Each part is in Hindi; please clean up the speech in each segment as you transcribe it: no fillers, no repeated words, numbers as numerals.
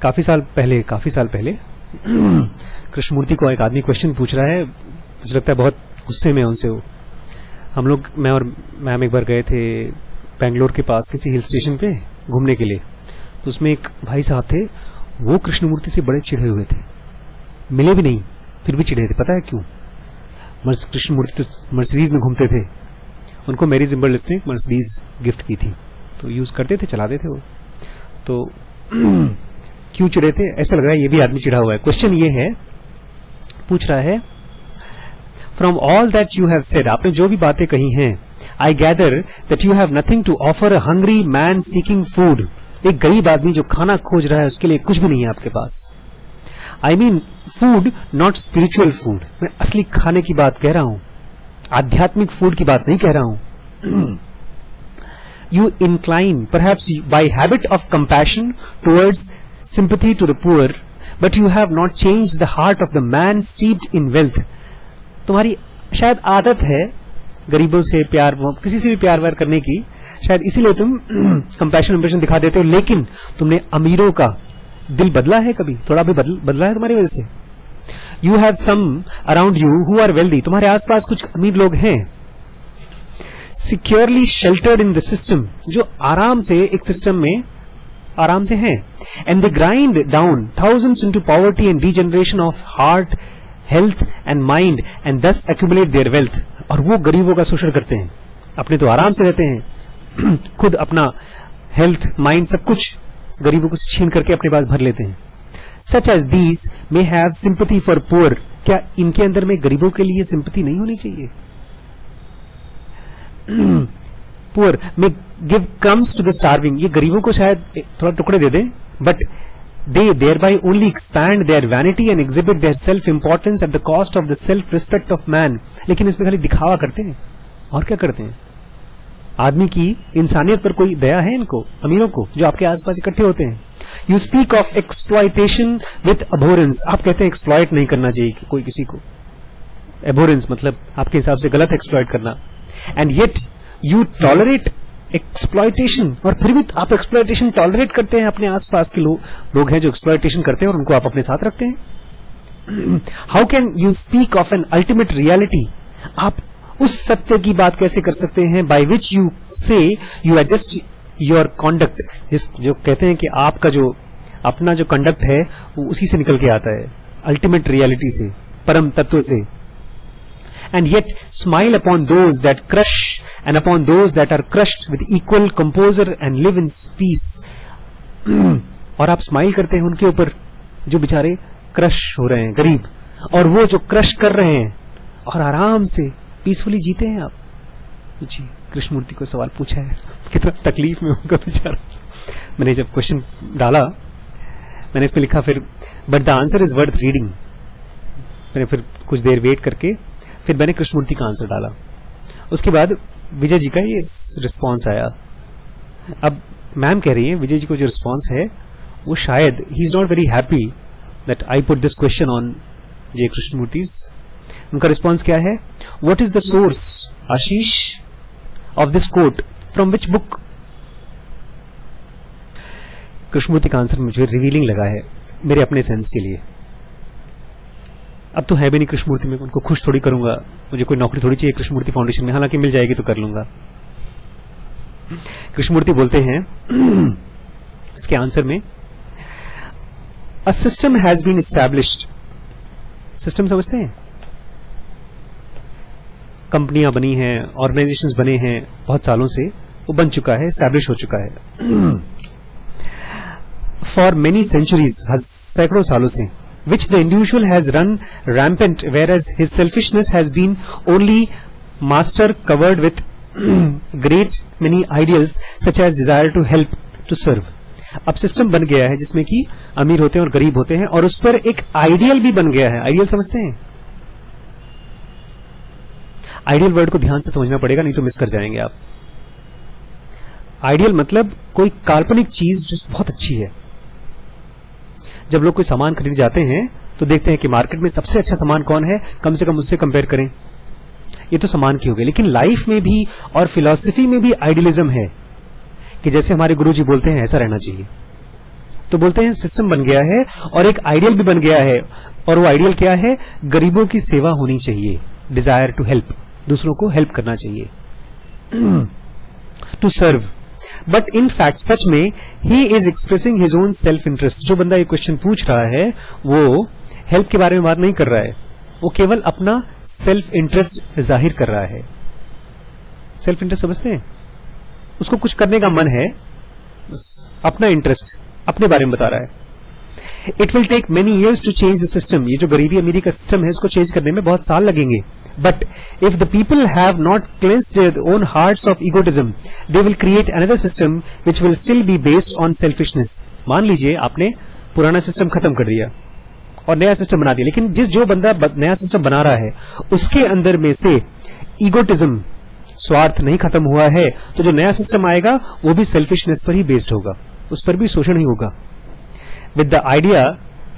काफी साल पहले कृष्णमूर्ति को एक आदमी क्वेश्चन पूछ रहा है, मुझे लगता है बहुत गुस्से में उनसे वो। हम लोग, मैं और मैम एक बार गए थे बेंगलोर के पास किसी हिल स्टेशन पे घूमने के लिए, तो उसमें एक भाई साहब थे, वो कृष्णमूर्ति से बड़े चिढ़े हुए थे, मिले भी नहीं फिर भी चिढ़े थे। पता है क्यों? कृष्णमूर्ति तो मर्सिडीज में घूमते थे, उनको मैरी जिम्बर्लिस्ट ने मर्सिडीज गिफ्ट की थी, तो यूज करते थे, चलाते थे वो। तो क्यों चिढ़े थे? ऐसा लग रहा है ये भी आदमी चिढ़ा हुआ है। क्वेश्चन ये है, पूछ रहा है, from all that you have said, आपने जो भी बातें कही हैं, I gather that you have nothing to offer a hungry man seeking food. एक गरीब आदमी जो खाना खोज रहा है, उसके लिए कुछ भी नहीं है आपके पास। I mean food, not spiritual food. मैं असली खाने की बात कह रहा हूं, आध्यात्मिक फूड की बात नहीं कह रहा हूं। You incline, perhaps by habit of compassion, towards sympathy to the poor, but you have not changed the heart of the man steeped in wealth. तुम्हारी शायद आदत है गरीबों से प्यार, किसी से भी प्यार व्यार करने की, शायद इसीलिए तुम कंपैशन दिखा देते हो, लेकिन तुमने अमीरों का दिल बदला है कभी? थोड़ा भी बदला है तुम्हारी वजह से? You have some around you who are wealthy, तुम्हारे आसपास कुछ अमीर लोग हैं, securely sheltered in the system, जो आराम से एक सिस्टम में आराम से हैं, and they grind down thousands into poverty and degeneration of heart, health and mind, and दस एक्यूमुलेट देयर वेल्थ। और वो गरीबों का शोषण करते हैं, अपने तो आराम से रहते हैं, खुद अपना हेल्थ, माइंड, सब कुछ गरीबों को छीन करके अपने पास भर लेते हैं। Such as these may have sympathy for poor, क्या इनके अंदर में गरीबों के लिए सिंपैथी नहीं होनी चाहिए? Poor may give crumbs to the starving, ये गरीबों को शायद थोड़ा टुकड़े दे दें, but they thereby only expand their vanity and exhibit their self importance at the cost of the self respect of man. लेकिन इसमें खाली दिखावा करते हैं, और क्या करते हैं? आदमी की इंसानियत पर कोई दया है इनको, अमीरों को जो आपके आसपास इकट्ठे होते हैं? You speak of exploitation with abhorrence, आप कहते हैं एक्सप्लॉयट नहीं करना चाहिए कोई किसी को। एबोरेंस मतलब आपके हिसाब से गलत एक्सप्लॉयट करना। And yet you tolerate exploitation, और फिर भी आप एक्सप्लॉयटेशन टॉलरेट करते हैं। अपने आसपास के लोग हैं जो एक्सप्लॉयटेशन करते हैं और उनको आप अपने साथ रखते हैं। How can you speak of an ultimate reality, आप उस सत्य की बात कैसे कर सकते हैं, बाय विच यू से यू एडजस्ट योर कॉन्डक्ट, जो कहते हैं कि आपका जो अपना जो कंडक्ट है वो उसी से निकल के आता है, अल्टीमेट रियलिटी से, परम तत्व से। And yet smile upon those that crush and upon those that are crushed with equal composure and live in peace. और आप स्माइल करते हैं उनके ऊपर जो बेचारे क्रश हो रहे हैं, गरीब, और वो जो क्रश कर रहे हैं और आराम से पीसफुली जीते हैं आप। जी, कृष्णमूर्ति को सवाल पूछा है, कितना तकलीफ में होगा बेचारा। मैंने जब क्वेश्चन डाला, मैंने इसमें लिखा फिर, but the answer is worth reading. मैंने फिर कुछ देर वेट करके फिर मैंने कृष्णमूर्ति का आंसर डाला। उसके बाद विजय जी का ये रिस्पॉन्स आया। अब मैम कह रही है विजय जी को जो रिस्पॉन्स है वो शायद ही is not very happy that I put this question on J Krishnamurti's. उनका रिस्पॉन्स क्या है? व्हाट इज द सोर्स आशीष of this quote, from which book? Krishnamurti का आंसर मुझे रिवीलिंग लगा है मेरे अपने सेंस के लिए। अब तो है भी नहीं कृष्णमूर्ति में, उनको खुश थोड़ी करूंगा, मुझे कोई नौकरी थोड़ी चाहिए कृष्णमूर्ति फाउंडेशन में, हालांकि मिल जाएगी तो कर लूंगा। कृष्णमूर्ति बोलते हैं इसके आंसर में, a system has been established. System समझते हैं? कंपनियां बनी हैं, ऑर्गेनाइजेशंस बने हैं, बहुत सालों से वो बन चुका है, एस्टैब्लिश हो चुका है फॉर मेनी सेंचुरीज, सैकड़ों सालों से, which the individual has run rampant, whereas his selfishness has been only master covered with great many ideals such as desire to help, to serve. अब सिस्टम बन गया है जिसमें कि अमीर होते हैं और गरीब होते हैं, और उस पर एक आइडियल भी बन गया है। आइडियल समझते हैं? आइडियल वर्ड को ध्यान से समझना पड़ेगा, नहीं तो मिस कर जाएंगे आप। आइडियल मतलब कोई काल्पनिक चीज जो बहुत अच्छी है। जब लोग कोई सामान खरीदने जाते हैं तो देखते हैं कि मार्केट में सबसे अच्छा सामान कौन है, कम से कम उससे कंपेयर करें। ये तो सामान की हो गई, लेकिन लाइफ में भी और फिलॉसफी में भी आइडियलिज्म है कि जैसे हमारे गुरुजी बोलते हैं ऐसा रहना चाहिए। तो बोलते हैं सिस्टम बन गया है और एक आइडियल भी बन गया है, और वो आइडियल क्या है? गरीबों की सेवा होनी चाहिए, डिजायर टू हेल्प, दूसरों को हेल्प करना चाहिए, to serve. But in fact सच में he is expressing his own self interest. जो बंदा ये क्वेश्चन पूछ रहा है वो हेल्प के बारे में बात नहीं कर रहा है, वो केवल अपना सेल्फ इंटरेस्ट जाहिर कर रहा है. सेल्फ इंटरेस्ट समझते हैं? उसको कुछ करने का मन है, अपना इंटरेस्ट, अपने बारे में बता रहा है. It will take many years to change the system. ये जो गरीबी अमीरी का सिस्टम है इसको चेंज करने में बहुत साल लगेंगे. But if the people have not cleansed their own hearts of egotism, they will create another system which will still be based on selfishness. मान लीजिए आपने पुराना सिस्टम खत्म कर दिया और नया सिस्टम बना दिया, लेकिन जो बंदा नया सिस्टम बना रहा है उसके अंदर में से ईगोटिज्म, स्वार्थ नहीं खत्म हुआ है, तो जो नया सिस्टम आएगा वो भी सेल्फिशनेस पर ही बेस्ड होगा, उस पर भी शोषण ही होगा. With the idea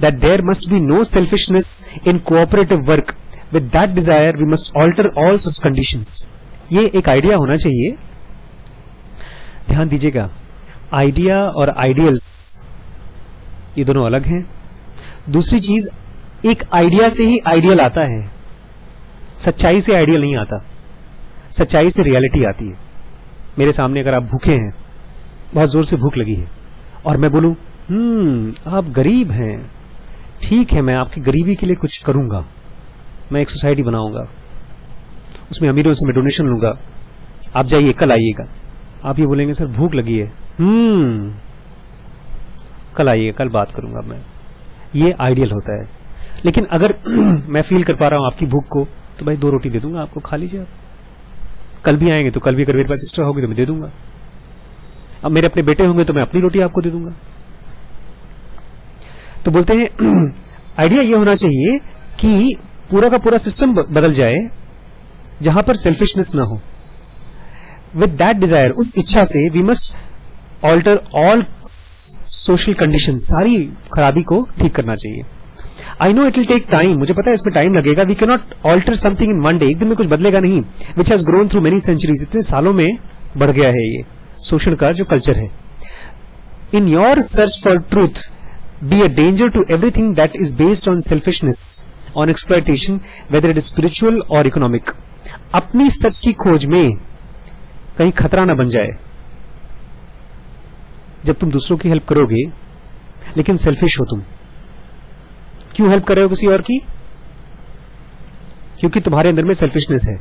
that there must be no selfishness in cooperative work, with that desire we must alter all such conditions. ये एक आइडिया होना चाहिए. ध्यान दीजिएगा, आइडिया और आइडियल्स ये दोनों अलग हैं. दूसरी चीज, एक आइडिया से ही आइडियल आता है, सच्चाई से आइडियल नहीं आता, सच्चाई से रियलिटी आती है. मेरे सामने अगर आप भूखे हैं, बहुत जोर से भूख लगी है, और मैं बोलूं आप गरीब हैं, ठीक है मैं आपकी गरीबी के लिए कुछ करूंगा, मैं एक सोसाइटी बनाऊंगा, उसमें अमीरों से मैं डोनेशन लूंगा, आप जाइए कल आइएगा. आप ये बोलेंगे सर भूख लगी है, कल आइए, कल बात करूंगा मैं. ये आइडियल होता है. लेकिन अगर मैं फील कर पा रहा हूं आपकी भूख को, तो भाई 2 रोटी दे दूंगा आपको, खा लीजिए आप. कल भी आएंगे तो कल भी अगर मेरे पास एक्स्ट्रा होगी तो मैं दे दूंगा. अब मेरे अपने बेटे होंगे तो मैं अपनी रोटी आपको दे दूंगा. तो बोलते हैं आइडिया ये होना चाहिए कि पूरा का पूरा सिस्टम बदल जाए जहां पर सेल्फिशनेस ना हो. विद दैट डिजायर, उस इच्छा से we must alter all social condition, सारी खराबी को ठीक करना चाहिए. I know it will take time, मुझे पता है इसमें टाइम लगेगा. We can not alter something in one day, एक दिन में कुछ बदलेगा नहीं. Which has grown through many centuries, इतने सालों में बढ़ गया है ये शोषण का जो कल्चर है. In your search for truth be a danger to everything that is based on selfishness, on exploitation, whether it is spiritual और इकोनॉमिक. अपनी सच की खोज में कहीं खतरा ना बन जाए. जब तुम दूसरों की हेल्प करोगे लेकिन सेल्फिश हो तुम, क्यों हेल्प कर रहे हो किसी और की? क्योंकि तुम्हारे अंदर में सेल्फिशनेस है.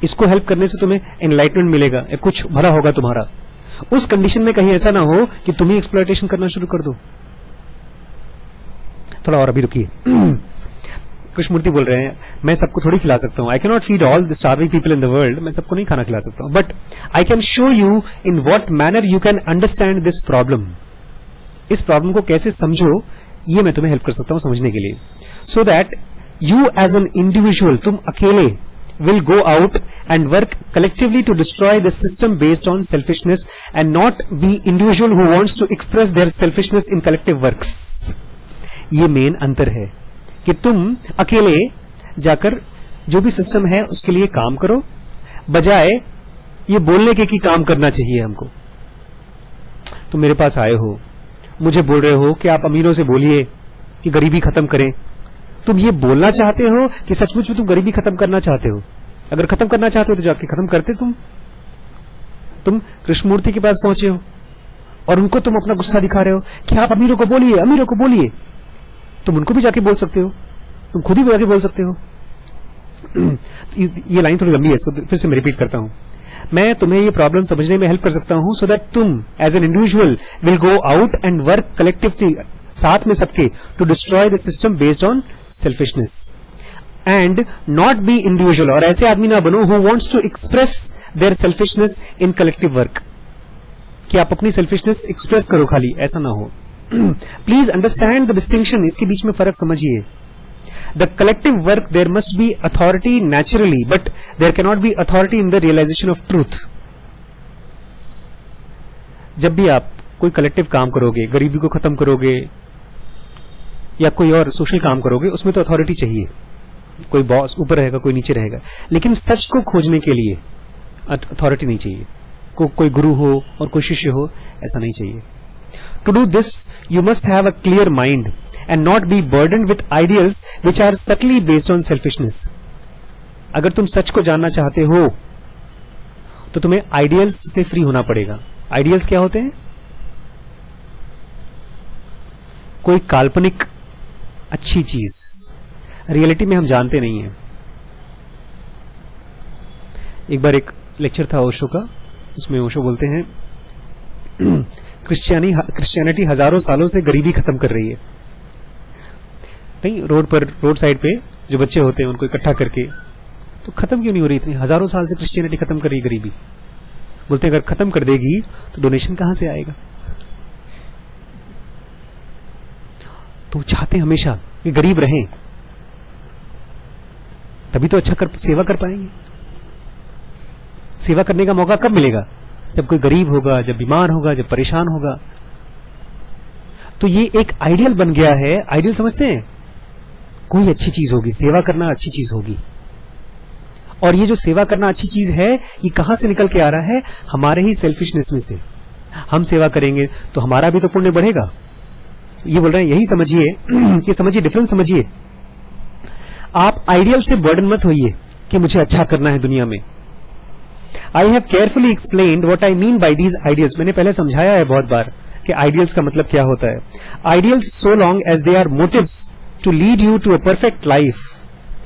इसको हेल्प करने से तुम्हें एनलाइटमेंट मिलेगा, कुछ भला होगा तुम्हारा. उस कंडीशन में कहीं ऐसा ना हो कि तुम ही एक्सप्लॉयटेशन करना शुरू कर दो. थोड़ा और अभी रुकिए. कृष्णमूर्ति बोल रहे हैं मैं सबको थोड़ी खिला सकता हूं, I can not feed all the starving people in the world, मैं सबको नहीं खाना खिला सकता हूं, but I can show you in what manner you can understand this problem. इस प्रॉब्लम को कैसे समझो ये मैं तुम्हें हेल्प कर सकता हूं समझने के लिए. So that you as an individual, तुम अकेले will go out and work collectively to destroy the system based on selfishness and not be individual who wants to express their selfishness in collective works. ये मेन अंतर है कि तुम अकेले जाकर जो भी सिस्टम है उसके लिए काम करो, बजाय ये बोलने के कि काम करना चाहिए हमको. तुम मेरे पास आए हो, मुझे बोल रहे हो कि आप अमीरों से बोलिए कि गरीबी खत्म करें. तुम ये बोलना चाहते हो कि सचमुच में तुम गरीबी खत्म करना चाहते हो? अगर खत्म करना चाहते हो तो जाके खत्म करते. तुम कृष्णमूर्ति के पास पहुंचे हो और उनको तुम अपना गुस्सा दिखा रहे हो कि आप अमीरों को बोलिए, अमीरों को बोलिए. तुम उनको भी जाके बोल सकते हो, तुम खुद ही जाके बोल सकते हो. ये लाइन थोड़ी लंबी है, इसको फिर से मैं रिपीट करता हूं. मैं तुम्हें ये प्रॉब्लम समझने में हेल्प कर सकता हूं सो दैट तुम as an individual will go out and work collectively, साथ में सबके, to destroy the system based on selfishness and not be individual. और ऐसे आदमी ना बनो who wants to express their selfishness in collective work, कि आप अपनी सेल्फिशनेस एक्सप्रेस करो खाली, ऐसा ना हो. प्लीज अंडरस्टैंड द डिस्टिंक्शन, इसके बीच में फर्क समझिए. The collective work there must be authority naturally, but there can not be authority in the realisation of truth. जब भी आप कोई कलेक्टिव काम करोगे, गरीबी को खत्म करोगे या कोई और सोशल काम करोगे, उसमें तो अथॉरिटी चाहिए. कोई बॉस ऊपर रहेगा, कोई नीचे रहेगा. लेकिन सच को खोजने के लिए अथॉरिटी नहीं चाहिए. कोई गुरु हो और कोई शिष्य हो, ऐसा नहीं चाहिए. To do this, you must have a clear mind and not be burdened with ideals which are subtly based on selfishness. अगर तुम सच को जानना चाहते हो तो तुम्हें आइडियल्स से फ्री होना पड़ेगा. आइडियल्स क्या होते हैं? कोई काल्पनिक अच्छी चीज, रियलिटी में हम जानते नहीं हैं. एक बार एक लेक्चर था ओशो का, उसमें ओशो बोलते हैं क्रिश्चियनिटी हजारों सालों से गरीबी खत्म कर रही है. नहीं, रोड साइड पे जो बच्चे होते हैं उनको इकट्ठा करके, तो खत्म क्यों नहीं हो रही? इतनी हजारों साल से क्रिश्चियनिटी खत्म कर रही है गरीबी. बोलते हैं अगर खत्म कर देगी तो डोनेशन कहां से आएगा? तो चाहते हमेशा कि गरीब रहें, तभी तो अच्छा सेवा कर पाएंगे. सेवा करने का मौका कब मिलेगा? जब कोई गरीब होगा, जब बीमार होगा, जब परेशान होगा. तो ये एक आइडियल बन गया है. आइडियल समझते हैं? कोई अच्छी चीज होगी, सेवा करना अच्छी चीज होगी. और ये जो सेवा करना अच्छी चीज है, ये कहां से निकल के आ रहा है? हमारे ही सेल्फिशनेस में से. हम सेवा करेंगे तो हमारा भी तो पुण्य बढ़ेगा. ये बोल रहे हैं, यही समझिए, ये समझिए, डिफरेंस समझिए. आप आइडियल से बर्डन मत होइए कि मुझे अच्छा करना है दुनिया में. I have carefully explained what I mean by these ideals. मैंने पहले समझाया है बहुत बार कि आइडियल्स का मतलब क्या होता है. Ideals so long as they are motives to lead you to a perfect life.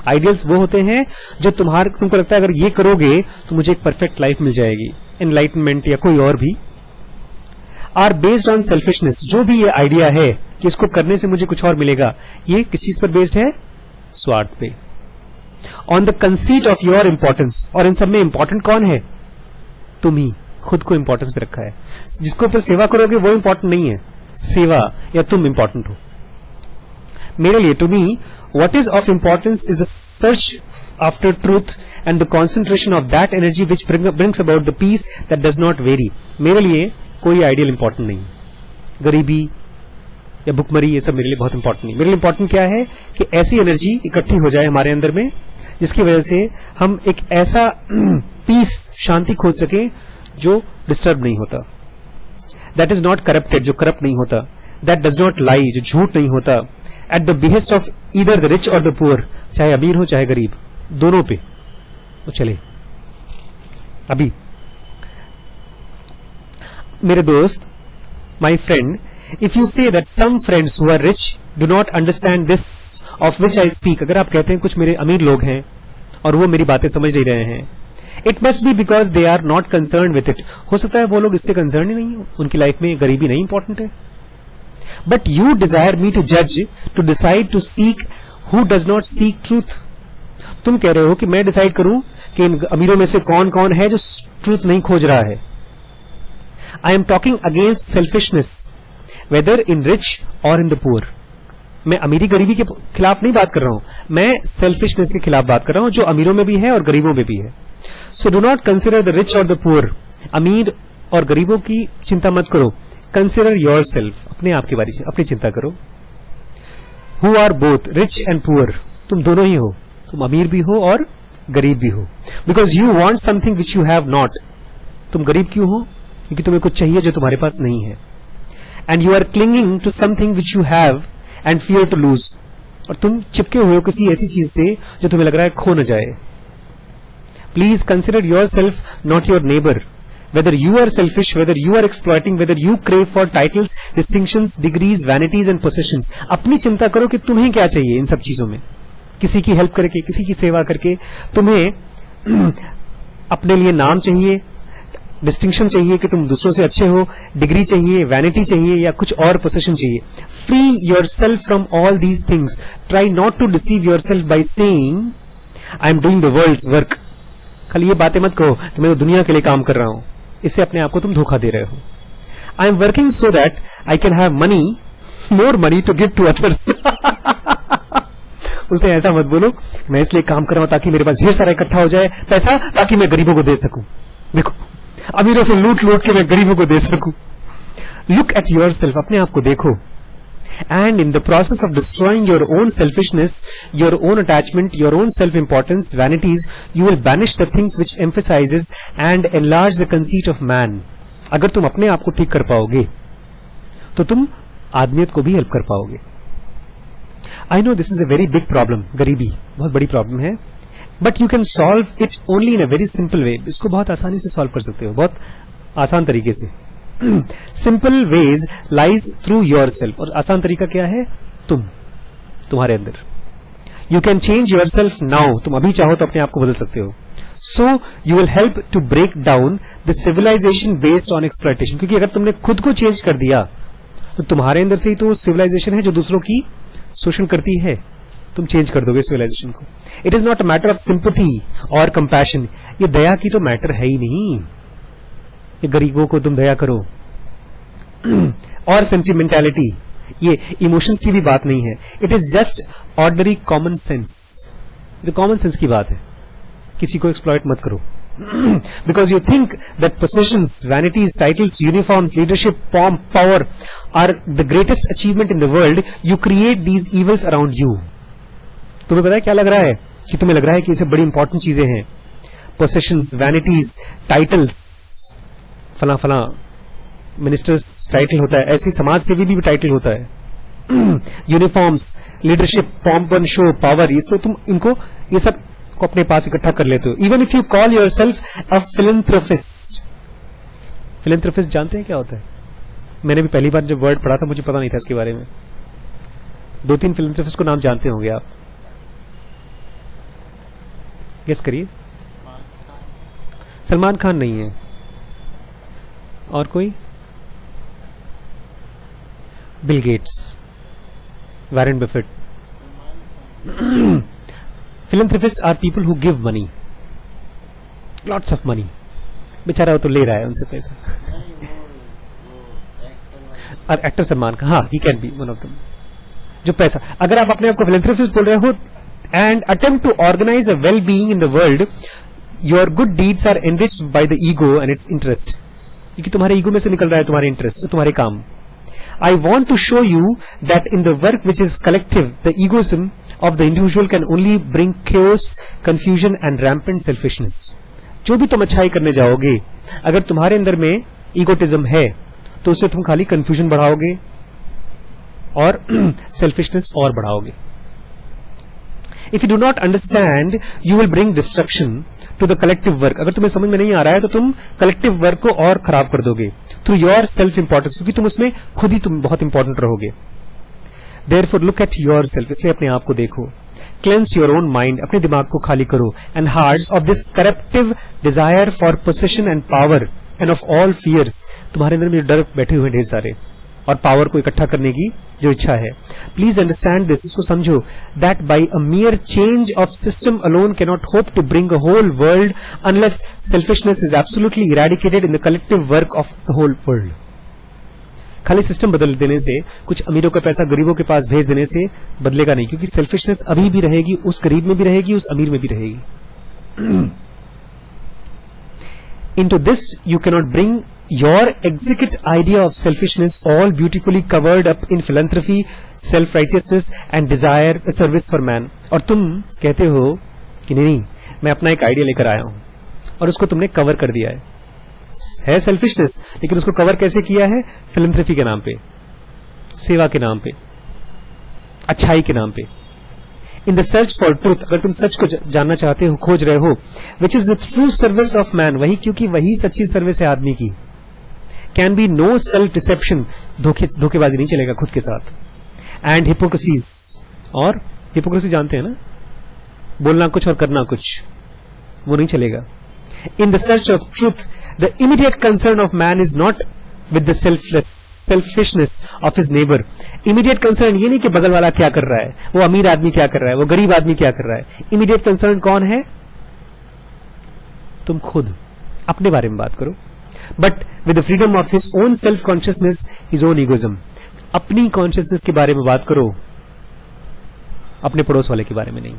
Ideals वो होते हैं जो तुमको लगता है अगर ये करोगे तो मुझे एक परफेक्ट लाइफ मिल जाएगी, एनलाइटनमेंट या कोई और भी. Are based on selfishness. जो भी ये आइडिया है कि इसको करने से मुझे कुछ और मिलेगा, ये किस चीज पर बेस्ड है? स्वार्थ पे. On the conceit of your importance. और इन सब में इंपॉर्टेंट कौन है? तुम ही. खुद को इंपॉर्टेंस पे रखा है. जिसको ऊपर सेवा करोगे वो इंपॉर्टेंट नहीं है, सेवा या तुम इंपॉर्टेंट हो. मेरे लिए, to me, what is of importance is the search after truth and the concentration of that energy which brings about the peace that does not vary. मेरे लिए कोई आइडियल इंपॉर्टेंट नहीं. गरीबी या भुखमरी ये सब मेरे लिए बहुत इंपॉर्टेंट नहीं. मेरे लिए इंपॉर्टेंट क्या है कि ऐसी एनर्जी इकट्ठी हो जाए हमारे अंदर में जिसकी वजह से हम एक ऐसा पीस, शांति खोज सके जो डिस्टर्ब नहीं होता. दैट इज नॉट करप्टेड, जो करप्ट नहीं होता. दैट डज नॉट लाई, जो झूठ नहीं होता. At the behest of either the rich और द पुअर. चाहे अमीर हो चाहे गरीब, दोनों पे वो चले. अभी मेरे दोस्त, my friend, if you say that some friends who are rich do not understand this of which I speak, अगर आप कहते हैं कुछ मेरे अमीर लोग हैं और वो मेरी बातें समझ नहीं रहे हैं, it must be because they are not concerned with it. हो सकता है वो लोग इससे कंसर्न ही नहीं हो, उनकी लाइफ में गरीबी नहीं इंपॉर्टेंट है. But you desire me to judge, to decide, to seek who does not seek truth. तुम कह रहे हो कि मैं डिसाइड करूं कि इन अमीरों में से कौन कौन है जो ट्रूथ नहीं खोज रहा है. I am talking against selfishness, whether in rich or in the poor. मैं अमीरी गरीबी के खिलाफ नहीं बात कर रहा हूं, मैं सेल्फिशनेस के खिलाफ बात कर रहा हूं जो अमीरों में भी है और गरीबों में भी है. So do not consider the rich or the poor. अमीर और गरीबों की चिंता मत करो. Consider yourself. अपने आप के बारे में अपनी चिंता करो. Who are both rich and poor. तुम दोनों ही हो, तुम अमीर भी हो और गरीब भी हो. Because you want something which you have not. तुम गरीब क्यों हो? क्योंकि तुम्हें कुछ चाहिए जो तुम्हारे पास नहीं है. And you are clinging to something which you have and fear to lose. और तुम चिपके हुए हो किसी ऐसी चीज से जो तुम्हें लग रहा है खो न जाए. Please consider yourself, not your neighbor. Whether you are selfish, whether you are exploiting, whether you crave for titles, distinctions, degrees, vanities and possessions. अपनी चिंता करो कि तुम्हें क्या चाहिए इन सब चीजों में. किसी की हेल्प करके, किसी की सेवा करके तुम्हें अपने लिए नाम चाहिए, डिस्टिंक्शन चाहिए कि तुम दूसरों से अच्छे हो, डिग्री चाहिए, वैनिटी चाहिए या कुछ और पोसेशन चाहिए. Free your self from all these things. Try not to deceive your self by saying I am doing the world's work. खाली ये बातें मत कहो कि मैं तो दुनिया के लिए काम कर रहा हूं. इससे अपने आप को तुम धोखा दे रहे हो. I am working so that I can have money, more money to give to others. बोलते हैं ऐसा मत बोलो, मैं इसलिए काम कर रहा हूं ताकि मेरे पास ढेर सारा इकट्ठा हो जाए पैसा, ताकि मैं गरीबों को दे सकूं. देखो, अमीरों से लूट लूट के मैं गरीबों को दे सकूं. Look at your self. अपने आप को देखो. And in the process of destroying your own selfishness, your own attachment, your own self-importance, vanities, you will banish the things which emphasizes and enlarge the conceit of man. अगर तुम अपने आप को ठीक कर पाओगे तो तुम आदमियत को भी हेल्प कर पाओगे. I know this is a very big problem. गरीबी बहुत बड़ी प्रॉब्लम है, but you can solve it only in a very simple way. इसको बहुत आसानी से सॉल्व कर सकते हो, बहुत आसान तरीके से. Simple ways lies through your self. और आसान तरीका क्या है? तुम्हारे अंदर. You can change your self now. तुम अभी चाहो तो अपने आप को बदल सकते हो. So you will help to break down the civilisation based on exploitation. क्योंकि अगर तुमने खुद को चेंज कर दिया तो तुम्हारे अंदर से ही तो सिविलाइजेशन है जो दूसरों की शोषण करती है. तुम चेंज कर दोगे सिविलाइजेशन को. It is not a matter of sympathy और कंपैशन. ये दया की तो मैटर है ही नहीं. ये गरीबों को तुम दया करो और सेंटिमेंटालिटी, ये इमोशंस की भी बात नहीं है. It is just ordinary common sense. ये कॉमन सेंस की बात है. किसी को एक्सप्लॉइट मत करो because you think that possessions, vanities, titles, uniforms, leadership, pomp, power are the greatest achievement in the world. You create these evils around you. तुम्हें पता है क्या लग रहा है? कि तुम्हें लग रहा है कि ये सब बड़ी इंपॉर्टेंट चीजें हैं. possessions, vanities, titles, फला फला मिनिस्टर्स टाइटल होता है, ऐसी समाज सेवी भी टाइटल होता है. Uniforms, leadership, pomp and show, power, ये तो तुम इनको ये सब को अपने पास इकट्ठा कर लेते हो. Even if you call your self a philanthropist. Philanthropist जानते हैं क्या होता है? मैंने भी पहली बार जब वर्ड पढ़ा था मुझे पता नहीं था इसके बारे में. 2-3 फिलैंथ्रोपिस्ट को नाम जानते होंगे आप. गेस करिए. सलमान खान नहीं है. और कोई? Bill Gates, Warren Buffett. Philanthropists are people who give money, lots of money. बेचारा वो तो ले रहा है उनसे पैसा. अब एक्टर सलमान खान, हाँ, he can be one of them. जो पैसा, अगर आप अपने आप को philanthropist बोल रहे हो and attempt to organize a well-being in the world, your good deeds are enriched by the ego and its interest. क्योंकि तुम्हारे ईगो में से निकल रहा है तुम्हारे इंटरेस्ट, तुम्हारे काम. I want to show you that in the work which is collective, the egoism of the individual can only bring chaos, confusion and rampant selfishness. जो भी तुम अच्छाई करने जाओगे, अगर तुम्हारे अंदर में ईगोटिज्म है तो उससे तुम खाली कंफ्यूजन बढ़ाओगे और सेल्फिशनेस और बढ़ाओगे. If you do not understand, you will bring destruction to the collective work. अगर तुम्हें समझ में नहीं आ रहा है तो तुम collective work को और खराब कर दोगे through your self importance, क्योंकि तुम उसमें खुद ही तुम बहुत इंपॉर्टेंट रहोगे. Therefore look at yourself. इसलिए अपने आप को देखो. Cleanse your own mind. अपने दिमाग को खाली करो and hearts of this corruptive desire for possession and power and of all fears. तुम्हारे अंदर में डर बैठे हुए ढेर सारे और पावर को इकट्ठा करने की जो इच्छा है. Please understand this. इसको समझो. That by a mere change of system alone cannot hope to bring a whole world unless selfishness is absolutely eradicated in the collective work of the whole world. खाली सिस्टम बदल देने से, कुछ अमीरों का पैसा गरीबों के पास भेज देने से बदलेगा नहीं, क्योंकि सेल्फिशनेस अभी भी रहेगी, उस गरीब में भी रहेगी, उस अमीर में भी रहेगी. Into this you cannot bring your exquisite idea of selfishness, all beautifully covered up in philanthropy, self-righteousness and desire a service for man. और तुम कहते हो कि नहीं, मैं अपना एक आइडिया लेकर आया हूं और उसको तुमने कवर कर दिया है सेल्फिशनेस, लेकिन उसको कवर कैसे किया है? फिलैंथ्रोपी के नाम पे, सेवा के नाम पे, अच्छाई के नाम पे. In the search for truth. अगर तुम सच को जानना चाहते हो, खोज रहे हो, which is the true service of man, वही, क्योंकि वही सच्ची सर्विस है आदमी की. Can be no self deception. धोखेबाजी नहीं चलेगा खुद के साथ. And hypocrisies. और हिपोक्रेसी जानते हैं ना, बोलना कुछ और करना कुछ, वो नहीं चलेगा. In the search of truth the immediate concern of man is not with the selfishness of his neighbor. Immediate concern ये नहीं कि बगल वाला क्या कर रहा है, वो अमीर आदमी क्या कर रहा है, वो गरीब आदमी क्या कर रहा है. Immediate concern कौन है? तुम खुद अपने बारे में बात करो. But with the freedom of his own self consciousness, his own egoism. अपनी कॉन्शियसनेस के बारे में बात करो, अपने पड़ोस वाले के बारे में नहीं.